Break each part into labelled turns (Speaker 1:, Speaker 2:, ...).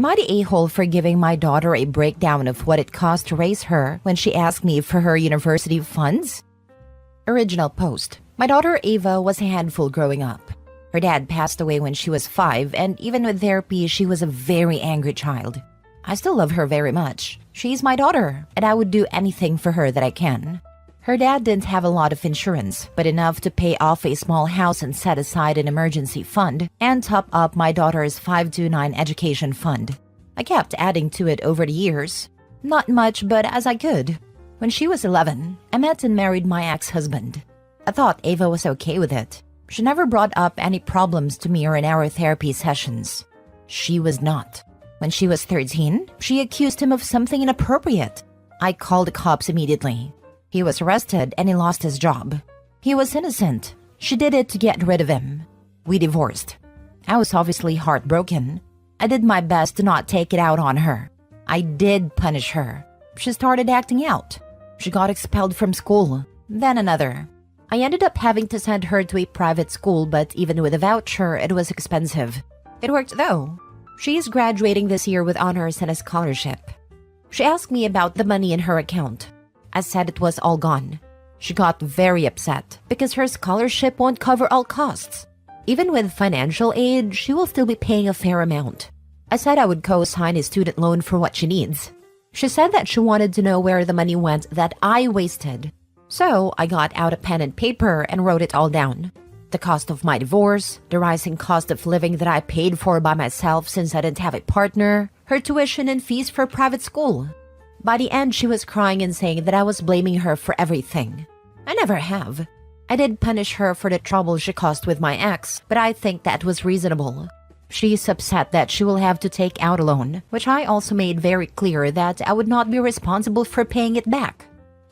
Speaker 1: Am I the a-hole for giving my daughter a breakdown of what it cost to raise her when she asked me for her university funds? Original post. My daughter Ava was a handful growing up. Her dad passed away when she was 5, and even with therapy, she was a very angry child. I still love her very much. She's my daughter, and I would do anything for her that I can. Her dad didn't have a lot of insurance, but enough to pay off a small house and set aside an emergency fund and top up my daughter's 529 education fund. I kept adding to it over the years. Not much, but as I could. When she was 11, I met and married my ex-husband. I thought Ava was okay with it. She never brought up any problems to me or in our therapy sessions. She was not. When she was 13, she accused him of something inappropriate. I called the cops immediately. He was arrested and he lost his job. He was innocent. She did it to get rid of him. We divorced. I was obviously heartbroken. I did my best to not take it out on her. I did punish her. She started acting out. She got expelled from school, then another. I ended up having to send her to a private school, but even with a voucher, it was expensive. It worked though. She is graduating this year with honors and a scholarship. She asked me about the money in her account. I said it was all gone. She got very upset because her scholarship won't cover all costs. Even with financial aid, she will still be paying a fair amount. I said I would co-sign a student loan for what she needs. She said that she wanted to know where the money went that I wasted. So I got out a pen and paper and wrote it all down. The cost of my divorce, the rising cost of living that I paid for by myself since I didn't have a partner, her tuition and fees for private school. By the end, she was crying and saying that I was blaming her for everything. I never have. I did punish her for the trouble she caused with my ex, but I think that was reasonable. She's upset that she will have to take out a loan, which I also made very clear that I would not be responsible for paying it back.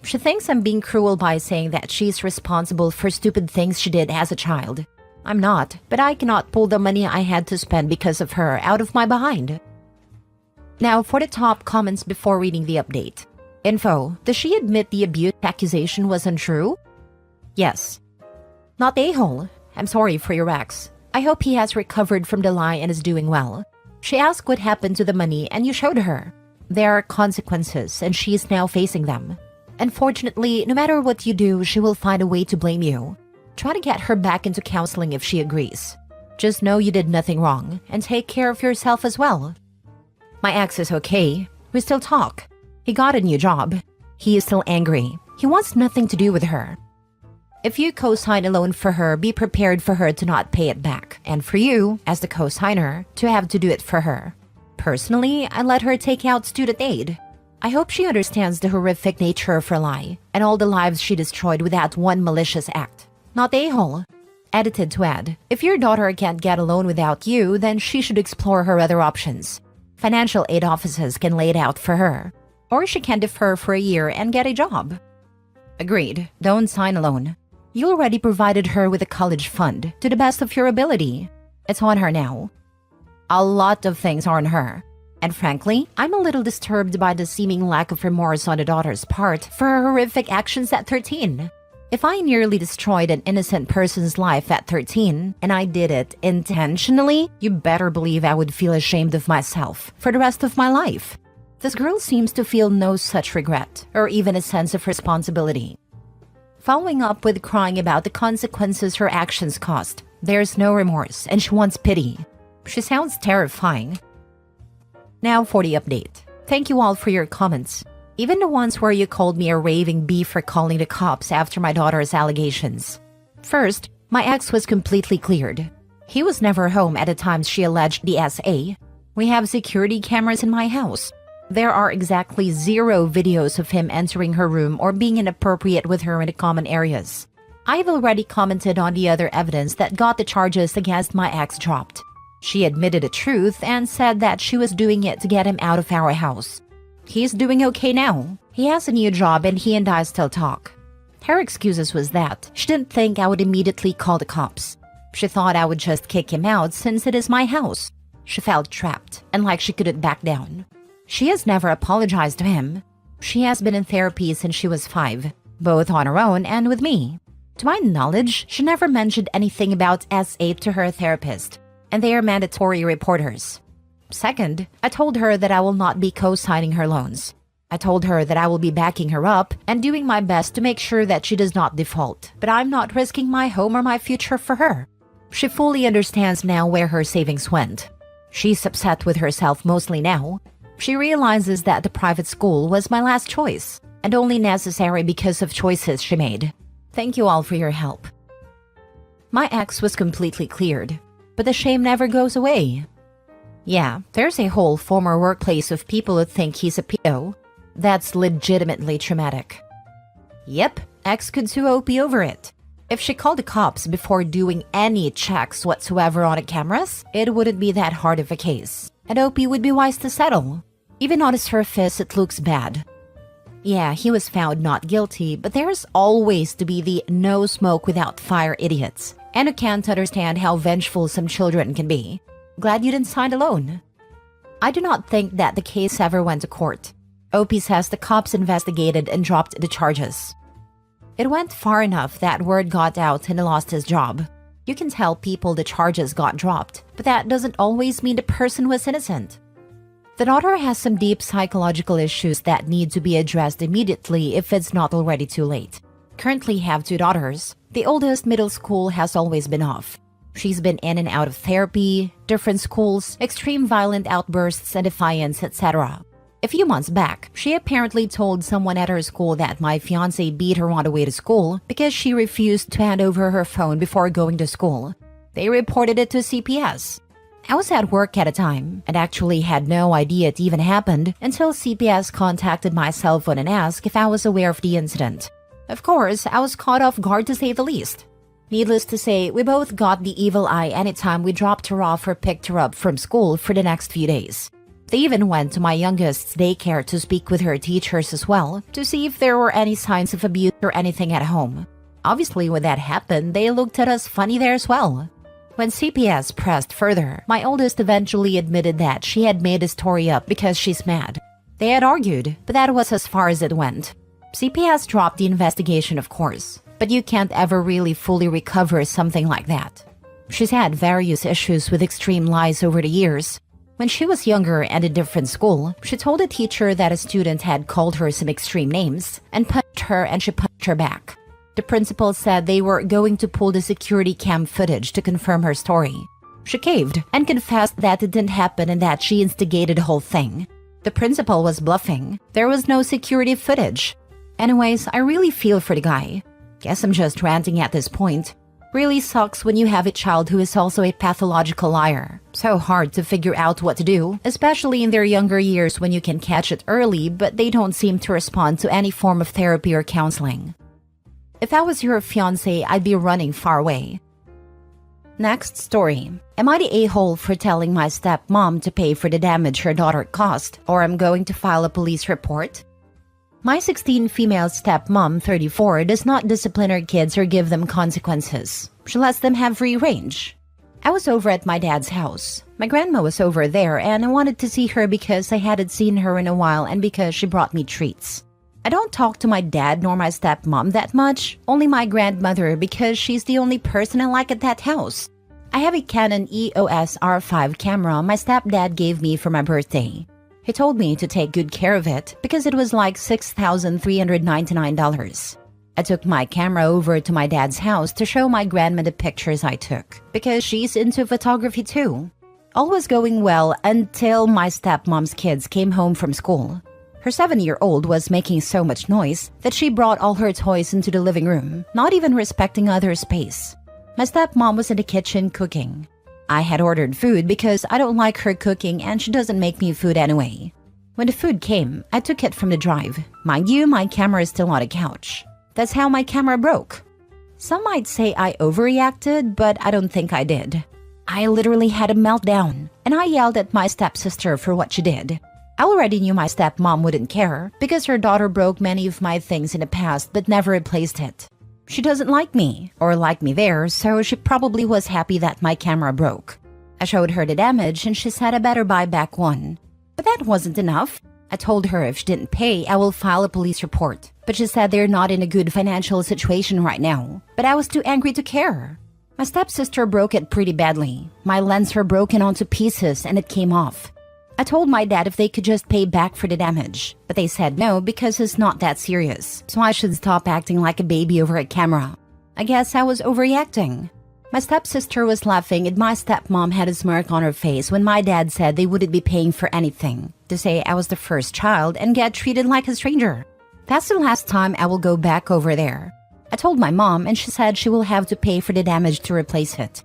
Speaker 1: She thinks I'm being cruel by saying that she's responsible for stupid things she did as a child. I'm not, but I cannot pull the money I had to spend because of her out of my behind. Now for the top comments before reading the update. Info: does she admit the abuse accusation was untrue? Yes. Not a-hole. I'm sorry for your ex. I hope he has recovered from the lie and is doing well. She asked what happened to the money and you showed her. There are consequences and she is now facing them. Unfortunately, no matter what you do, she will find a way to blame you. Try to get her back into counseling if she agrees. Just know you did nothing wrong and take care of yourself as well. My ex is okay. We still talk. He got a new job. He is still angry. He wants nothing to do with her. If you co-sign a loan for her, be prepared for her to not pay it back, and for you, as the co-signer, to have to do it for her. Personally, I let her take out student aid. I hope she understands the horrific nature of her lie, and all the lives she destroyed with that one malicious act. Not a-hole. Edited to add, if your daughter can't get a loan without you, then she should explore her other options. Financial aid offices can lay it out for her. Or she can defer for a year and get a job. Agreed. Don't sign a loan. You already provided her with a college fund, to the best of your ability. It's on her now. A lot of things are on her. And frankly, I'm a little disturbed by the seeming lack of remorse on the daughter's part for her horrific actions at 13. If I nearly destroyed an innocent person's life at 13, and I did it intentionally, you better believe I would feel ashamed of myself for the rest of my life. This girl seems to feel no such regret, or even a sense of responsibility. Following up with crying about the consequences her actions caused, there's no remorse, and she wants pity. She sounds terrifying. Now for the update. Thank you all for your comments. Even the ones where you called me a raving bee for calling the cops after my daughter's allegations. First, my ex was completely cleared. He was never home at the time she alleged the SA. We have security cameras in my house. There are exactly 0 videos of him entering her room or being inappropriate with her in the common areas. I've already commented on the other evidence that got the charges against my ex dropped. She admitted the truth and said that she was doing it to get him out of our house. He's doing okay now. He has a new job and he and I still talk. Her excuses was that she didn't think I would immediately call the cops. She thought I would just kick him out since it is my house. She felt trapped and like she couldn't back down. She has never apologized to him. She has been in therapy since she was 5, both on her own and with me. To my knowledge, she never mentioned anything about SA to her therapist, and they are mandatory reporters. Second, I told her that I will not be co-signing her loans. I told her that I will be backing her up and doing my best to make sure that she does not default, but I'm not risking my home or my future for her. She fully understands now where her savings went. She's upset with herself mostly now. She realizes that the private school was my last choice and only necessary because of choices she made. Thank you all for your help. My ex was completely cleared, but the shame never goes away. Yeah, there's a whole former workplace of people who think he's a pedo. That's legitimately traumatic. Yep, ex could sue OP over it. If she called the cops before doing any checks whatsoever on the cameras, it wouldn't be that hard of a case, and OP would be wise to settle. Even on the surface, it looks bad. Yeah, he was found not guilty, but there's always to be the no smoke without fire idiots, and who can't understand how vengeful some children can be. Glad you didn't sign a loan. I do not think that the case ever went to court. OP says the cops investigated and dropped the charges. It went far enough that word got out and he lost his job. You can tell people the charges got dropped, but that doesn't always mean the person was innocent. The daughter has some deep psychological issues that need to be addressed immediately if it's not already too late. Currently have 2 daughters. The oldest middle school has always been off. She's been in and out of therapy, different schools, extreme violent outbursts and defiance, etc. A few months back, she apparently told someone at her school that my fiancé beat her on the way to school because she refused to hand over her phone before going to school. They reported it to CPS. I was at work at the time and actually had no idea it even happened until CPS contacted my cell phone and asked if I was aware of the incident. Of course, I was caught off guard to say the least. Needless to say, we both got the evil eye anytime we dropped her off or picked her up from school for the next few days. They even went to my youngest's daycare to speak with her teachers as well to see if there were any signs of abuse or anything at home. Obviously, when that happened, they looked at us funny there as well. When CPS pressed further, my oldest eventually admitted that she had made the story up because she's mad. They had argued, but that was as far as it went. CPS dropped the investigation, of course, but you can't ever really fully recover something like that. She's had various issues with extreme lies over the years. When she was younger and in different school, she told a teacher that a student had called her some extreme names and punched her, and she punched her back. The principal said they were going to pull the security cam footage to confirm her story. She caved and confessed that it didn't happen and that she instigated the whole thing. The principal was bluffing. There was no security footage. Anyways, I really feel for the guy. Guess I'm just ranting at this point. Really sucks when you have a child who is also a pathological liar. So hard to figure out what to do, especially in their younger years when you can catch it early, but they don't seem to respond to any form of therapy or counseling. If I was your fiancé, I'd be running far away. Next story. Am I the a-hole for telling my stepmom to pay for the damage her daughter caused, or I'm going to file a police report? My 16 female stepmom, 34, does not discipline her kids or give them consequences. She lets them have free range. I was over at my dad's house. My grandma was over there and I wanted to see her because I hadn't seen her in a while and because she brought me treats. I don't talk to my dad nor my stepmom that much, only my grandmother because she's the only person I like at that house. I have a Canon EOS R5 camera my stepdad gave me for my birthday. He told me to take good care of it because it was like $6,399. I took my camera over to my dad's house to show my grandma the pictures I took because she's into photography too. All was going well until my stepmom's kids came home from school. Her 7-year-old was making so much noise that she brought all her toys into the living room, not even respecting other space. My stepmom was in the kitchen cooking. I had ordered food because I don't like her cooking and she doesn't make me food anyway. When the food came, I took it from the drive. Mind you, my camera is still on the couch. That's how my camera broke. Some might say I overreacted, but I don't think I did. I literally had a meltdown, and I yelled at my stepsister for what she did. I already knew my stepmom wouldn't care because her daughter broke many of my things in the past but never replaced it. She doesn't like me, or like me there, so she probably was happy that my camera broke. I showed her the damage and she said I better buy back one. But that wasn't enough. I told her if she didn't pay, I will file a police report. But she said they're not in a good financial situation right now. But I was too angry to care. My stepsister broke it pretty badly. My lens were broken onto pieces and it came off. I told my dad if they could just pay back for the damage, but they said no because it's not that serious, so I should stop acting like a baby over a camera. I guess I was overreacting. My stepsister was laughing and my stepmom had a smirk on her face when my dad said they wouldn't be paying for anything, to say I was the first child and get treated like a stranger. That's the last time I will go back over there. I told my mom and she said she will have to pay for the damage to replace it.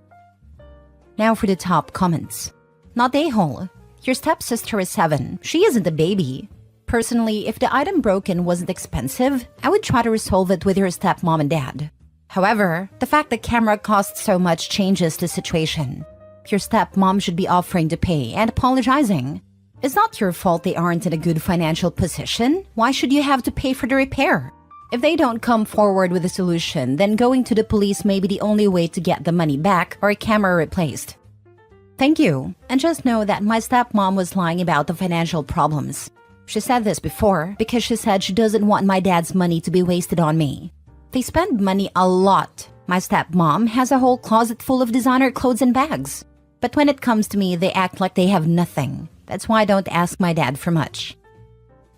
Speaker 1: Now for the top comments. Not a-hole. Your stepsister is 7. She isn't a baby. Personally, if the item broken wasn't expensive, I would try to resolve it with your stepmom and dad. However, the fact the camera costs so much changes the situation. Your stepmom should be offering to pay and apologizing. It's not your fault they aren't in a good financial position. Why should you have to pay for the repair? If they don't come forward with a solution, then going to the police may be the only way to get the money back or a camera replaced. Thank you, and just know that my stepmom was lying about the financial problems. She said this before because she said she doesn't want my dad's money to be wasted on me. They spend money a lot. My stepmom has a whole closet full of designer clothes and bags. But when it comes to me, they act like they have nothing. That's why I don't ask my dad for much.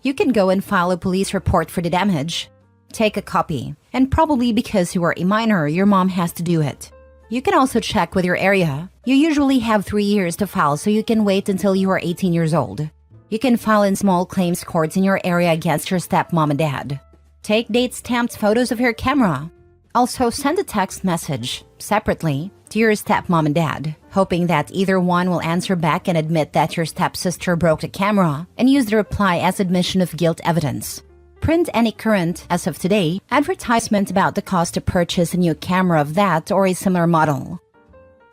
Speaker 1: You can go and file a police report for the damage. Take a copy, and probably because you are a minor, your mom has to do it. You can also check with your area. You usually have 3 years to file, so you can wait until you are 18 years old. You can file in small claims courts in your area against your stepmom and dad. Take date-stamped photos of your camera. Also, send a text message, separately, to your stepmom and dad, hoping that either one will answer back and admit that your stepsister broke the camera, and use the reply as admission of guilt evidence. Print any current, as of today, advertisement about the cost to purchase a new camera of that or a similar model.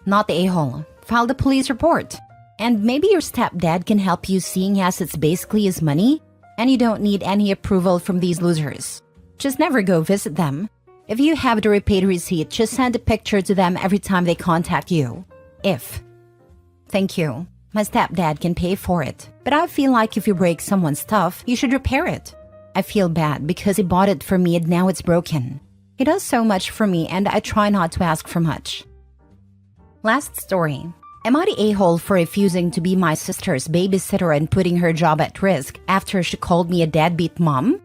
Speaker 1: Not the a-hole. File the police report. And maybe your stepdad can help you, seeing as it's basically his money, and you don't need any approval from these losers. Just never go visit them. If you have the repaid receipt, just send a picture to them every time they contact you. Thank you. My stepdad can pay for it, but I feel like if you break someone's stuff, you should repair it. I feel bad because he bought it for me and now it's broken. He does so much for me and I try not to ask for much. Last story. Am I the a-hole for refusing to be my sister's babysitter and putting her job at risk after she called me a deadbeat mom?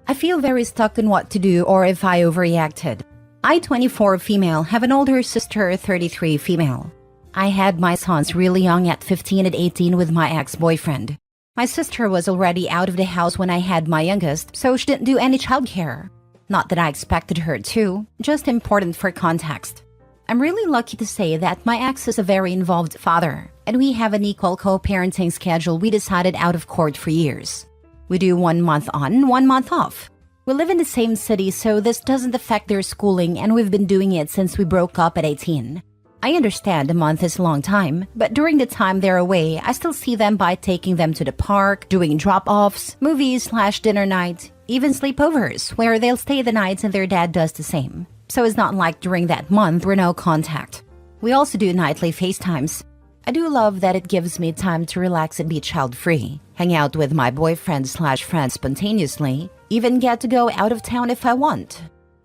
Speaker 1: I feel very stuck in what to do or if I overreacted. I, 24 female, have an older sister, 33 female. I had my sons really young at 15 and 18 with my ex-boyfriend. My sister was already out of the house when I had my youngest, so she didn't do any childcare. Not that I expected her to, just important for context. I'm really lucky to say that my ex is a very involved father, and we have an equal co-parenting schedule we decided out of court for years. We do 1 month on, 1 month off. We live in the same city, so this doesn't affect their schooling, and we've been doing it since we broke up at 18. I understand a month is a long time, but during the time they're away, I still see them by taking them to the park, doing drop-offs, movies/dinner night, even sleepovers, where they'll stay the nights and their dad does the same. So it's not like during that month we're no contact. We also do nightly FaceTimes. I do love that it gives me time to relax and be child-free, hang out with my boyfriend/friends spontaneously, even get to go out of town if I want.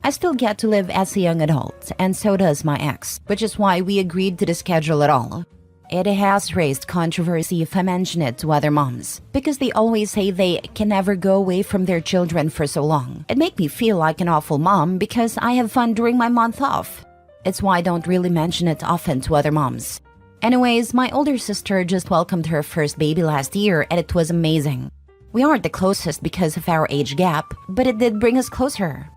Speaker 1: I still get to live as a young adult, and so does my ex, which is why we agreed to the schedule at all. It has raised controversy if I mention it to other moms, because they always say they can never go away from their children for so long. It makes me feel like an awful mom because I have fun during my month off. It's why I don't really mention it often to other moms. Anyways, my older sister just welcomed her first baby last year and it was amazing. We aren't the closest because of our age gap, but it did bring us closer.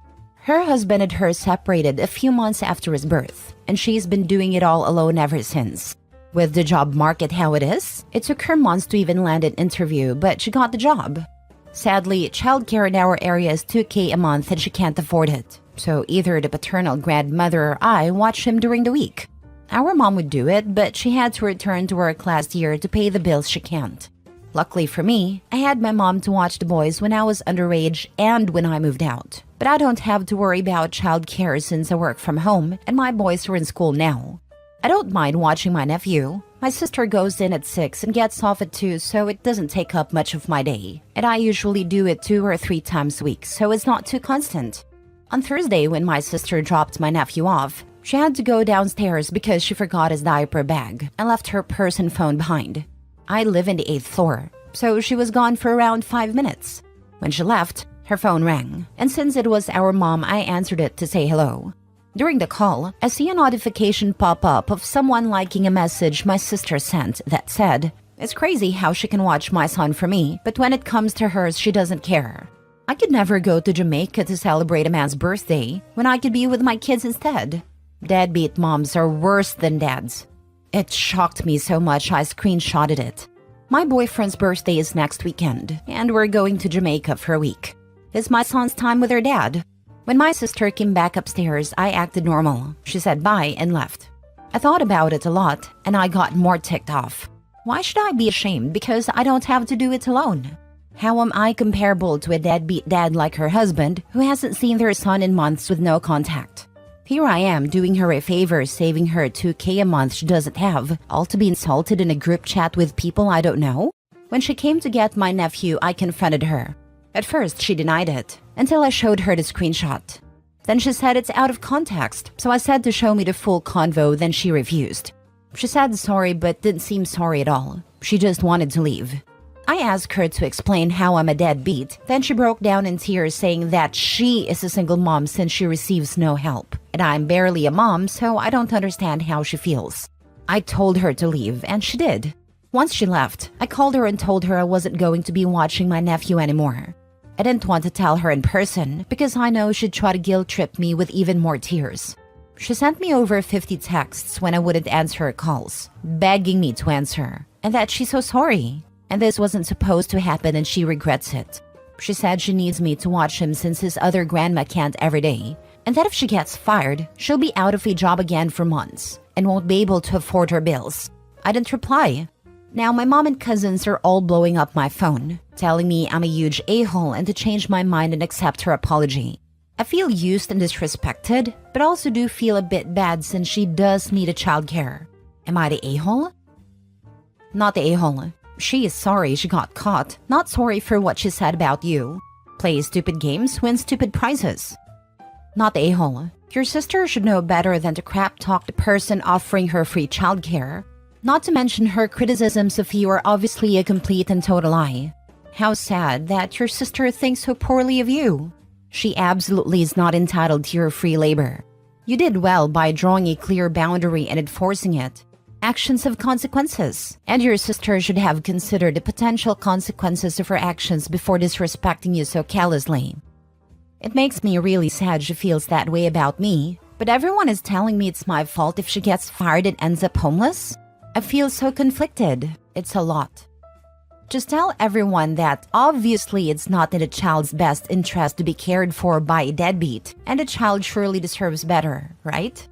Speaker 1: Her husband and her separated a few months after his birth, and she's been doing it all alone ever since. With the job market how it is, it took her months to even land an interview, but she got the job. Sadly, childcare in our area is $2,000 a month and she can't afford it. So either the paternal grandmother or I watch him during the week. Our mom would do it, but she had to return to work last year to pay the bills she can't. Luckily for me, I had my mom to watch the boys when I was underage and when I moved out. But I don't have to worry about childcare since I work from home and my boys are in school now. I don't mind watching my nephew. My sister goes in at 6 and gets off at 2, so it doesn't take up much of my day. And I usually do it 2 or 3 times a week, so it's not too constant. On Thursday, when my sister dropped my nephew off, she had to go downstairs because she forgot his diaper bag and left her purse and phone behind. I live in the 8th floor, so she was gone for around 5 minutes. When she left, her phone rang, and since it was our mom, I answered it to say hello. During the call, I see a notification pop up of someone liking a message my sister sent that said, "It's crazy how she can watch my son for me, but when it comes to hers, she doesn't care. I could never go to Jamaica to celebrate a man's birthday when I could be with my kids instead. Deadbeat moms are worse than dads." It shocked me so much I screenshotted it. My boyfriend's birthday is next weekend, and we're going to Jamaica for a week. It's my son's time with her dad. When my sister came back upstairs, I acted normal. She said bye and left. I thought about it a lot, and I got more ticked off. Why should I be ashamed because I don't have to do it alone? How am I comparable to a deadbeat dad like her husband who hasn't seen their son in months with no contact? Here I am doing her a favor, saving her $2,000 a month she doesn't have, all to be insulted in a group chat with people I don't know? When she came to get my nephew, I confronted her. At first, she denied it, until I showed her the screenshot. Then she said it's out of context, so I said to show me the full convo, then she refused. She said sorry but didn't seem sorry at all. She just wanted to leave. I asked her to explain how I'm a deadbeat, then she broke down in tears saying that she is a single mom since she receives no help, and I'm barely a mom, so I don't understand how she feels. I told her to leave, and she did. Once she left, I called her and told her I wasn't going to be watching my nephew anymore. I didn't want to tell her in person because I know she'd try to guilt-trip me with even more tears. She sent me over 50 texts when I wouldn't answer her calls, begging me to answer, and that she's so sorry, and this wasn't supposed to happen and she regrets it. She said she needs me to watch him since his other grandma can't every day, and that if she gets fired, she'll be out of a job again for months and won't be able to afford her bills. I didn't reply. Now my mom and cousins are all blowing up my phone, telling me I'm a huge a-hole and to change my mind and accept her apology. I feel used and disrespected, but also do feel a bit bad since she does need a childcare. Am I the a-hole? Not the a-hole. She is sorry she got caught, not sorry for what she said about you. Play stupid games, win stupid prizes. Not the a-hole. Your sister should know better than to crap talk the person offering her free childcare. Not to mention her criticisms of you are obviously a complete and total lie. How sad that your sister thinks so poorly of you. She absolutely is not entitled to your free labor. You did well by drawing a clear boundary and enforcing it. Actions have consequences, and your sister should have considered the potential consequences of her actions before disrespecting you so callously. It makes me really sad she feels that way about me, but everyone is telling me it's my fault if she gets fired and ends up homeless? I feel so conflicted. It's a lot. Just tell everyone that obviously it's not in a child's best interest to be cared for by a deadbeat, and the child surely deserves better, right?